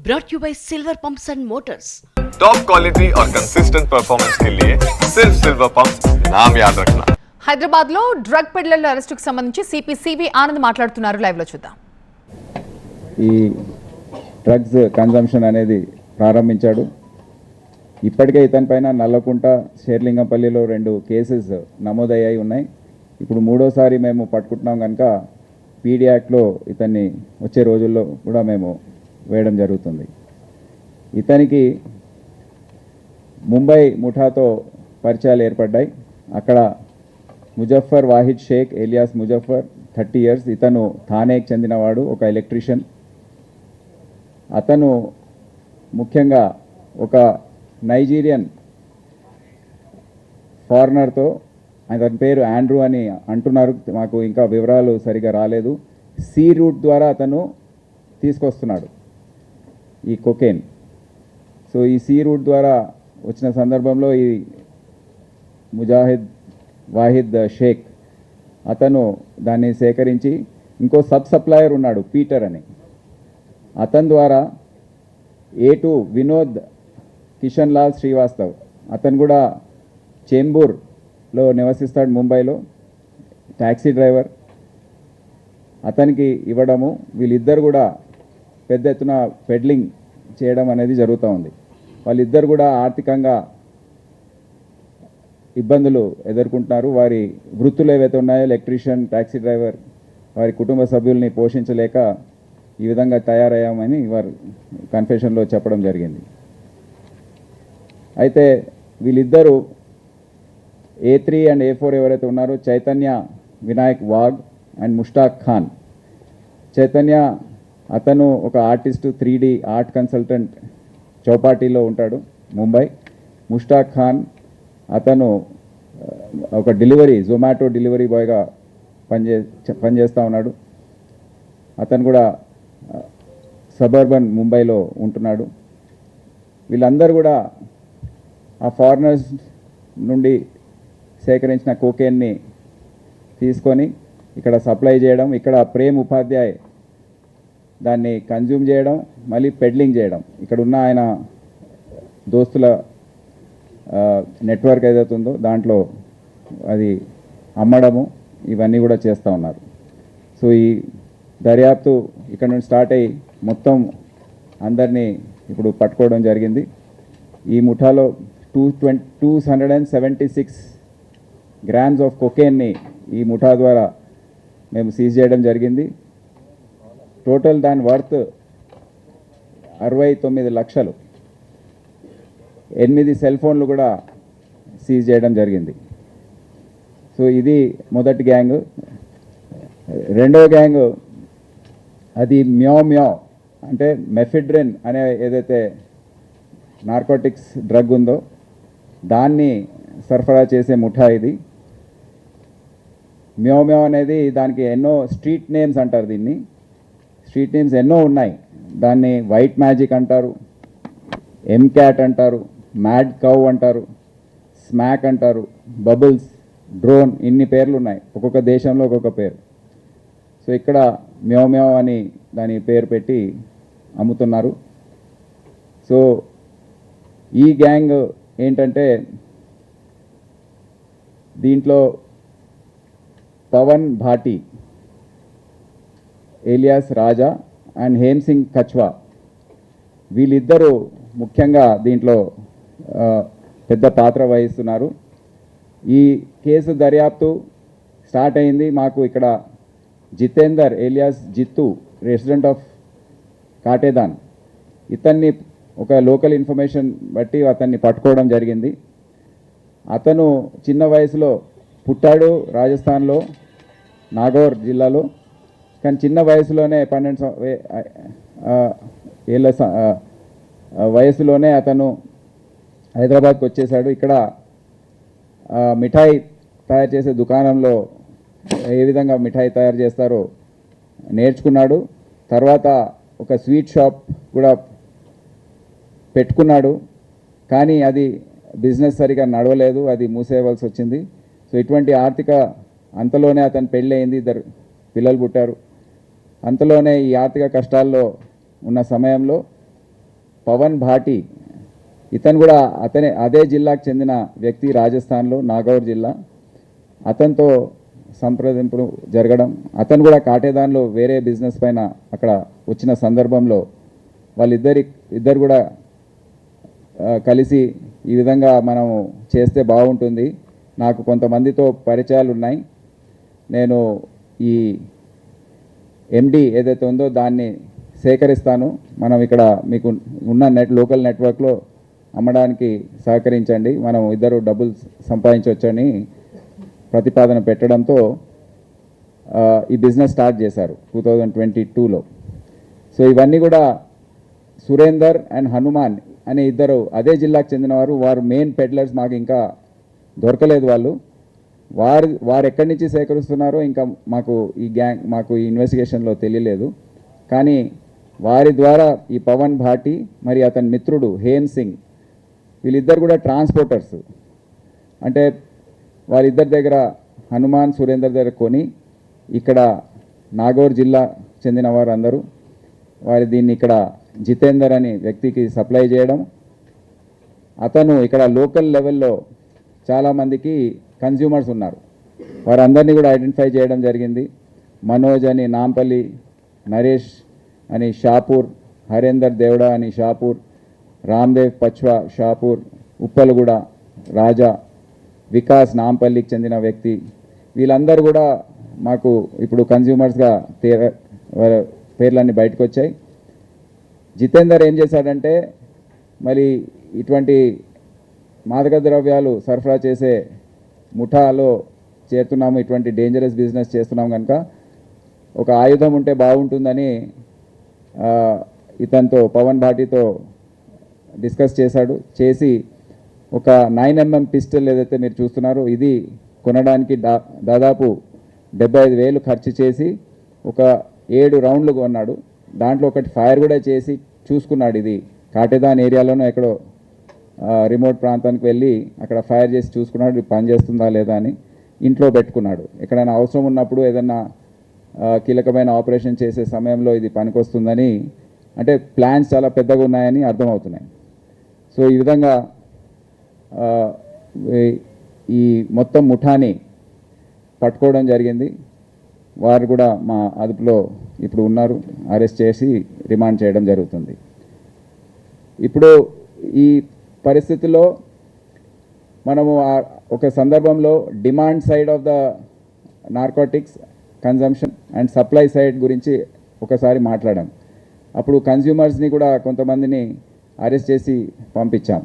brought you by Silver Pumps and Motors. Top quality और consistent performance के लिए सिर्फ सिल्वर पंप्स नाम याद रखना. హైదరాబాద్ లో డ్రగ్ పెడ్లర్ల అరెస్టుకు సంబంధించి సిపి సివి ఆనంద్ మాట్లాడుతున్నారు. లైవ్ లో చూద్దాం. ఈ డ్రగ్స్ కన్జంప్షన్ అనేది ప్రారంభించాడు. ఇప్పటికే ఇతనిపైన నల్లకుంట, షేర్లింగంపల్లిలో 2 కేసెస్ నమోదయ్యాయి ఉన్నాయి. ఇప్పుడు మూడోసారి మేము పట్టుకుంటున్నాం కనుక పీడీ యాక్ట్లో ఇతన్ని వచ్చే రోజుల్లో కూడా మేము వేయడం జరుగుతుంది. ఇతనికి ముంబై ముఠాతో పరిచయాలు ఏర్పడ్డాయి. అక్కడ ముజఫర్ వాహిద్ షేక్ ఎలియాస్ ముజఫర్ 30 years, ఇతను థానేకి చెందినవాడు, ఒక ఎలక్ట్రీషియన్. అతను ముఖ్యంగా ఒక నైజీరియన్ ఫారినర్తో, అతని పేరు ఆండ్రూ అని అంటున్నారు, మాకు ఇంకా వివరాలు సరిగా రాలేదు, సీ రూట్ ద్వారా అతను తీసుకొస్తున్నాడు ఈ కొకేన్. సో ఈ సీ రూట్ ద్వారా వచ్చిన సందర్భంలో ఈ వాహిద్ షేక్ అతను దాన్ని సేకరించి ఇంకో సప్లయర్ ఉన్నాడు పీటర్ అని, అతని ద్వారా A2 వినోద్ కిషన్ లాల్ శ్రీవాస్తవ్, అతను కూడా చేంబూర్లో నివసిస్తాడు ముంబైలో, ట్యాక్సీ డ్రైవర్, అతనికి ఇవ్వడము. వీళ్ళిద్దరు కూడా పెద్ద ఎత్తున పెడ్లింగ్ చేయడం అనేది జరుగుతూ ఉంది. వాళ్ళిద్దరు కూడా ఆర్థికంగా ఇబ్బందులు ఎదుర్కొంటున్నారు. వారి వృత్తులు ఏవైతే ఉన్నాయో, ఎలక్ట్రీషియన్, ట్యాక్సీ డ్రైవర్, వారి కుటుంబ సభ్యుల్ని పోషించలేక ఈ విధంగా తయారయ్యామని వారు కన్ఫెషన్లో చెప్పడం జరిగింది. అయితే వీళ్ళిద్దరూ A3 అండ్ A4 ఎవరైతే ఉన్నారో, చైతన్య వినాయక్ వాగ్ అండ్ ముష్తాక్ ఖాన్. చైతన్య అతను ఒక ఆర్టిస్టు, 3D ఆర్ట్ కన్సల్టెంట్, చౌపాటీలో ఉంటాడు ముంబై. ముష్తాక్ ఖాన్ అతను ఒక జొమాటో డెలివరీ బాయ్గా పనిచేస్తూ ఉన్నాడు. అతను కూడా సబర్బన్ ముంబైలో ఉంటున్నాడు. వీళ్ళందరూ కూడా ఆ ఫారినర్స్ నుండి సేకరించిన కోకేన్ని తీసుకొని ఇక్కడ సప్లై చేయడం, ఇక్కడ ప్రేమ్ ఉపాధ్యాయ్ దాన్ని కన్జ్యూమ్ చేయడం, మళ్ళీ పెడ్లింగ్ చేయడం, ఇక్కడ ఉన్న ఆయన దోస్తుల నెట్వర్క్ ఏదైతే ఉందో దాంట్లో అది అమ్మడము, ఇవన్నీ కూడా చేస్తూ ఉన్నారు. సో ఈ దర్యాప్తు ఇక్కడ నుండి స్టార్ట్ అయ్యి మొత్తం అందరినీ ఇప్పుడు పట్టుకోవడం జరిగింది. ఈ ముఠాలో 276 grams ఆఫ్ కొకేన్ని ఈ ముఠా ద్వారా మేము సీజ్ చేయడం జరిగింది. టోటల్ దాని వర్త్ 69 లక్షలు. 8 సెల్ ఫోన్లు కూడా సీజ్ చేయడం జరిగింది. సో ఇది మొదటి గ్యాంగ్. రెండవ గ్యాంగ్ అది మ్యో అంటే మెఫిడ్రిన్ అనే ఏదైతే నార్కోటిక్స్ డ్రగ్ ఉందో దాన్ని సరఫరా చేసే ముఠా ఇది. మ్యో అనేది దానికి ఎన్నో స్ట్రీట్ నేమ్స్ అంటారు, దీన్ని స్ట్రీట్ నేమ్స్ ఎన్నో ఉన్నాయి. దాన్ని వైట్ మ్యాజిక్ అంటారు, ఎంక్యాట్ అంటారు, మ్యాడ్ కౌ అంటారు, స్మాక్ అంటారు, బబుల్స్, డ్రోన్, ఇన్ని పేర్లు ఉన్నాయి, ఒక్కొక్క దేశంలో ఒక్కొక్క పేరు. సో ఇక్కడ మ్యో అని దాని పేరు పెట్టి అమ్ముతున్నారు. సో ఈ గ్యాంగ్ ఏంటంటే దీంట్లో పవన్ భాటి ఏలియాస్ రాజా అండ్ హేమ్ సింగ్ కచ్వా, వీళ్ళిద్దరూ ముఖ్యంగా దీంట్లో పెద్ద పాత్ర వహిస్తున్నారు. ఈ కేసు దర్యాప్తు స్టార్ట్ అయింది. మాకు ఇక్కడ Jitender alias Jittu, resident of Katedan, ఇతన్ని ఒక లోకల్ ఇన్ఫర్మేషన్ బట్టి అతన్ని పట్టుకోవడం జరిగింది. అతను చిన్న వయసులో పుట్టాడు రాజస్థాన్లో, నాగౌర్ జిల్లాలో, కానీ చిన్న వయసులోనే 12 ఏళ్ళ వయసులోనే అతను హైదరాబాద్కి వచ్చేసాడు. ఇక్కడ మిఠాయి తయారు చేసే దుకాణంలో ఏ విధంగా మిఠాయి తయారు చేస్తారో నేర్చుకున్నాడు. తర్వాత ఒక స్వీట్ షాప్ కూడా పెట్టుకున్నాడు, కానీ అది బిజినెస్ సరిగా నడవలేదు, అది మూసేయవలసి వచ్చింది. సో ఇటువంటి ఆర్థిక అంతలోనే అతను పెళ్ళయింది, 2 పిల్లలు పుట్టారు. అంతలోనే ఈ ఆర్థిక కష్టాల్లో ఉన్న సమయంలో పవన్ భాటి, ఇతను కూడా అదే జిల్లాకు చెందిన వ్యక్తి, రాజస్థాన్లో నాగౌర్ జిల్లా. అతనితో సంప్రదింపులు జరగడం, అతను కూడా కాటేదాన్లో వేరే బిజినెస్ పైన అక్కడ వచ్చిన సందర్భంలో ఇద్దరు కూడా కలిసి ఈ విధంగా మనము చేస్తే బాగుంటుంది, నాకు కొంతమందితో పరిచయాలు ఉన్నాయి, నేను ఈ ఎండి ఏదైతే ఉందో దాన్ని సేకరిస్తాను, మనం ఇక్కడ మీకు ఉన్న లోకల్ నెట్వర్క్లో అమ్మడానికి సహకరించండి, మనం ఇద్దరు డబ్బులు సంపాదించవచ్చని ప్రతిపాదన పెట్టడంతో ఈ బిజినెస్ స్టార్ట్ చేశారు 2022లో. సో ఇవన్నీ కూడా సురేందర్ అండ్ హనుమాన్ అనే ఇద్దరు అదే జిల్లాకు చెందినవారు, వారు మెయిన్ పెడ్లర్స్, మాకు ఇంకా దొరకలేదు వాళ్ళు. వారు ఎక్కడి నుంచి సేకరిస్తున్నారో ఇంకా మాకు ఈ ఇన్వెస్టిగేషన్లో తెలియలేదు. కానీ వారి ద్వారా ఈ పవన్ భాటి మరి అతని మిత్రుడు హేన్ సింగ్, వీళ్ళిద్దరు కూడా ట్రాన్స్పోర్టర్స్. అంటే వారిద్దరి దగ్గర హనుమాన్, సురేందర్ దగ్గర కొని ఇక్కడ నాగౌర్ జిల్లా చెందిన వారు అందరూ దీన్ని ఇక్కడ జితేందర్ అనే వ్యక్తికి సప్లై చేయడం, అతను ఇక్కడ లోకల్ లెవెల్లో చాలామందికి కన్జ్యూమర్స్ ఉన్నారు, వారందరినీ కూడా ఐడెంటిఫై చేయడం జరిగింది. మనోజ్ అని నాంపల్లి, నరేష్ అని షాపూర్, హరేందర్ దేవడా అని షాపూర్, రామ్దేవ్ పచ్వా షాపూర్, ఉప్పలగూడ రాజా, వికాస్ నాంపల్లికి చెందిన వ్యక్తి, వీళ్ళందరూ కూడా మాకు ఇప్పుడు కన్జ్యూమర్స్గా పేర్లన్నీ బయటకు వచ్చాయి. జితేందర్ ఏం చేశాడంటే, మరి ఇటువంటి మాదక ద్రవ్యాలు సరఫరా చేసే ముఠాలో చేరుతున్నాము, ఇటువంటి డేంజరస్ బిజినెస్ చేస్తున్నాం కనుక ఒక ఆయుధం ఉంటే బాగుంటుందని ఇతనితో పవన్ భాటితో డిస్కస్ చేసి ఒక 9mm పిస్టల్ ఏదైతే మీరు చూస్తున్నారో ఇది కొనడానికి దాదాపు 75,000 ఖర్చు చేసి ఒక 7 రౌండ్లు కొన్నాడు. దాంట్లో ఒకటి ఫైర్ కూడా చేసి చూసుకున్నాడు, ఇది కాటేదాన్ ఏరియాలోనో ఎక్కడో రిమోట్ ప్రాంతానికి వెళ్ళి అక్కడ ఫైర్ చేసి చూసుకున్నాడు, ఇది పనిచేస్తుందా లేదా అని. ఇంట్లో పెట్టుకున్నాడు, ఎక్కడైనా అవసరం ఉన్నప్పుడు ఏదన్నా కీలకమైన ఆపరేషన్ చేసే సమయంలో ఇది పనికొస్తుందని, అంటే ప్లాన్స్ చాలా పెద్దగా ఉన్నాయని అర్థమవుతున్నాయి. సో ఈ విధంగా ఈ మొత్తం ముఠాని పట్టుకోవడం జరిగింది. వారు కూడా మా అదుపులో ఇప్పుడు ఉన్నారు, అరెస్ట్ చేసి రిమాండ్ చేయడం జరుగుతుంది. ఇప్పుడు ఈ పరిస్థితుల్లో మనము ఒక సందర్భంలో demand side of the narcotics consumption and supply side గురించి ఒకసారి మాట్లాడాం. అప్పుడు కన్జ్యూమర్స్ని కూడా కొంతమందిని అరెస్ట్ చేసి పంపించాం.